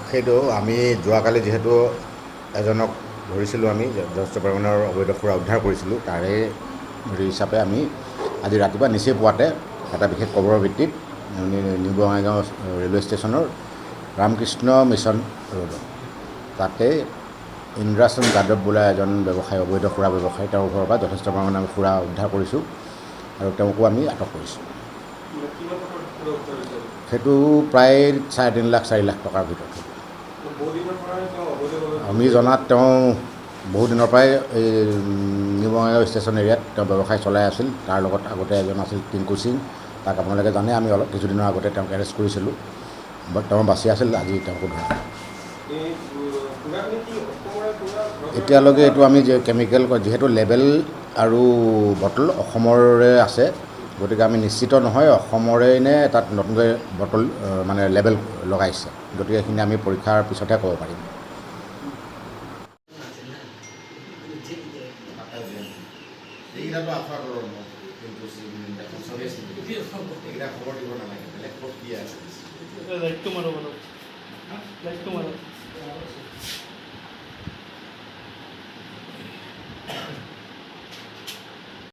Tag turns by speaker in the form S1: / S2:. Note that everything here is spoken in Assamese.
S1: সেইটো আমি যোৱাকালি যিহেতু এজনক ধৰিছিলোঁ, আমি যথেষ্ট পৰিমাণৰ অবৈধ সুৰা উদ্ধাৰ কৰিছিলোঁ। তাৰে হেৰি হিচাপে আমি আজি ৰাতিপুৱা নিচেই পুৱাতে এটা বিশেষ খবৰৰ ভিত্তিত নিউ বঙাইগাঁও ৰেলৱে ষ্টেচনৰ ৰামকৃষ্ণ মিছন ৰোড তাতে ইন্দ্ৰাসন যাদৱ বোলা এজন ব্যৱসায়ী, অবৈধ সুৰা ব্যৱসায়ী, তেওঁৰ ঘৰৰ পৰা যথেষ্ট পৰিমাণৰ আমি সুৰা উদ্ধাৰ কৰিছোঁ আৰু তেওঁকো আমি আটক কৰিছোঁ। সেইটো প্ৰায় 3.5 লাখ 4 লাখ টকাৰ ভিতৰত। আমি জনাত তেওঁ বহু দিনৰ পৰাই এই নিউ বঙাইগাঁও ষ্টেচন এৰিয়াত তেওঁ ব্যৱসায় চলাই আছিল। তাৰ লগত আগতে এজন আছিল টিংকু সিং, তাক আপোনালোকে জানে। আমি অলপ কিছুদিনৰ আগতে তেওঁক এৰেষ্ট কৰিছিলোঁ, বাট তেওঁ বাচি আছিল। আজি তেওঁকো ধৰা এতিয়ালৈকে এইটো আমি কেমিকেল যিহেতু লেবেল আৰু বটল অসমৰে আছে, গতিকে আমি নিশ্চিত নহয় অসমৰে নে তাত নতুনকৈ বটল মানে লেবেল লগাইছে, গতিকে এইখিনি আমি পৰীক্ষাৰ পিছতহে ক'ব পাৰিম।